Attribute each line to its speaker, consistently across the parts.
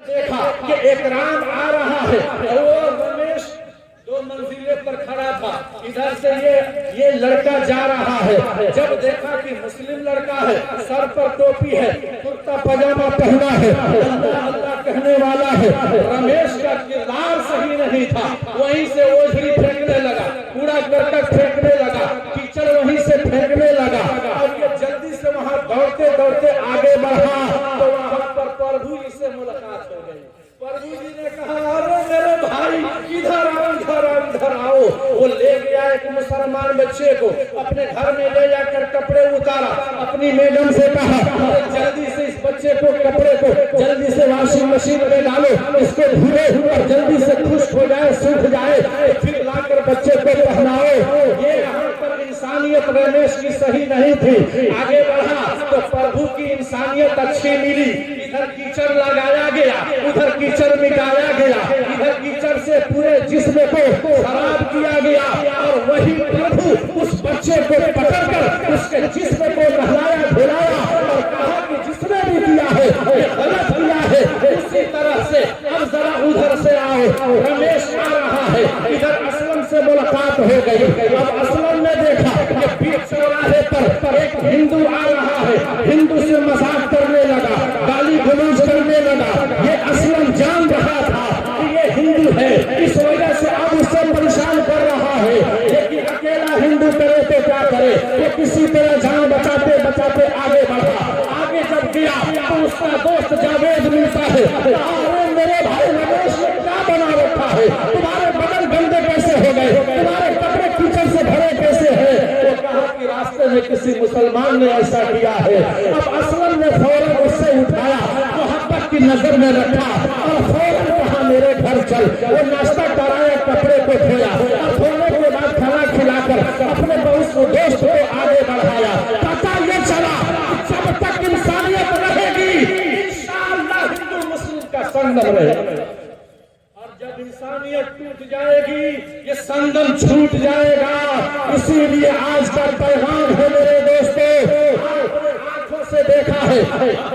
Speaker 1: देखा कि एक राम आ रहा है और वो रमेश 2 मंजिले पर खड़ा था, इधर से ये लड़का जा रहा है। जब देखा कि मुस्लिम लड़का है, सर पर टोपी है, कुर्ता पजामा पहना है, अल्लाह अल्लाह कहने वाला है, रमेश का किरदार सही नहीं था, वहीं से ओझरी फेंकने लगा, कूड़ा करकट फेंकने लगा, कीचड़ वहीं से फेंकने लगा और ये जल्दी से वहां दौड़ते दौड़ते आगे बढ़ा तो वहां पर प्रभु जी से मुलाकात हो गई। प्रभु जी ने कहा, अरे मेरे भाई इधर आओ, इधर आओ, इधर आओ। वो ले गया एक मुसलमान बच्चे को, अपने घर में ले जाकर कपड़े उतारा, अपनी मैडम से कहा, जल्दी से इस बच्चे को कपड़े को जल्दी से वॉशिंग मशीन में डालो, इसको धुले और जल्दी से खुश्क हो जाए, सूख जाए, फिर लाकर बच्चे को पहनाओ। ये यहाँ पर इंसानियत रमेश की सही नहीं थी। आगे बढ़ा तो प्रभु की इंसानियत अच्छी मिली, इधर कीचड़ लगाया गया, उधर कीचड़ मिटाया गया, इधर कीचड़ से पूरे जिस्म को खराब किया गया और वही प्रभु उस बच्चे को पकड़कर उसके जिस्म को नहलाया धुलाया और कहा कि जिसने भी किया है ये गलत किया है, इसी तरह से अब जरा उधर से आओ। रमेश आ रहा है, इधर असलम से मुलाकात हो गई। अब असलम ने देखा कि बीच चौराहे पर एक हिंदू आ रहा है, हिंदू से मजाक करने लगा, गाली गलौज करने लगा। ये असलम जान रहा था कि ये हिंदू है, इस वजह से अब उससे परेशान कर रहा है, लेकिन अकेला हिंदू करे तो क्या करे, ये किसी तरह जान बचाते बचाते आगे बढ़ा। आगे जब गया तो उसका दोस्त जावेद मिलता है, अरे मेरे भाई रमेश ने क्या बना रखा है, तुम्हारे बदन गंदे कैसे हो गए, तुम्हारे कपड़े कीचड़ से भरे कैसे है। वो कहा कि रास्ते में किसी मुसलमान ने ऐसा किया है। अब असलम ने फौरन उससे उठाया, मोहब्बत की नजर में रखा और फौरन कहा मेरे घर चल। वो नाश्ता कराया, कपड़े को धोया और धोने के बाद खाना खिलाकर अपने दोस्त को आगे बढ़ाया। पता ये चला जब तक इंसानियत रहेगी इंशाअल्लाह हिंदू मुस्लिम का संगम रहेगा, और जब इंसानियत टूट जाएगी ये संगम छूट जाएगा। इसीलिए आज का पैगाम है मेरे दोस्तों, आंखों से देखा है,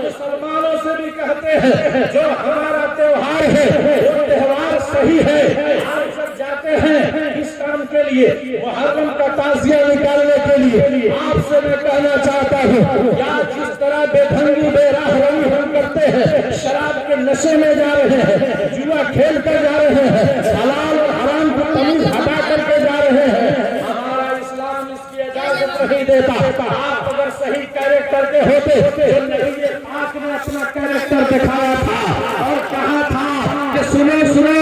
Speaker 1: मुसलमानों से भी कहते हैं जो हमारा त्योहार है वो त्योहार सही है। आप जब जाते हैं इस काम के लिए, मुहर्रम का ताजिया निकालने के लिए, आपसे मैं कहना चाहता हूँ या जिस तरह बेढंगी बेराह रंग हम करते हैं, शराब के नशे में जा रहे हैं, जुआ खेल कर जा रहे हैं, हलाल और हराम को तमीज हटा करके जा रहे हैं, हमारा इस्लाम इसकी इजाजत नहीं देता। आप अगर सही कैरेक्टर के होते जो नबी पाक ने अपना कैरेक्टर दिखाया था और कहा था कि सुनो सुनो,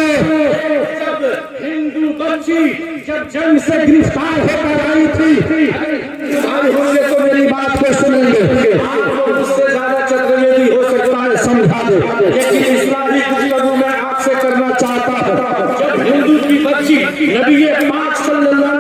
Speaker 1: जब हिंदू बच्ची जब जंग से गिरफ्तार होकर आई थी, भाई होंगे तो मेरी बात को सुनेंगे, आपको मुझसे ज्यादा चतुर्वेदी हो सकता है समझा दे, लेकिन इस्लामी गुफ्तगू मैं आपसे करना चाहता हूँ। जब हिंदू की बच्ची नबी पाक सल्लल्लाहु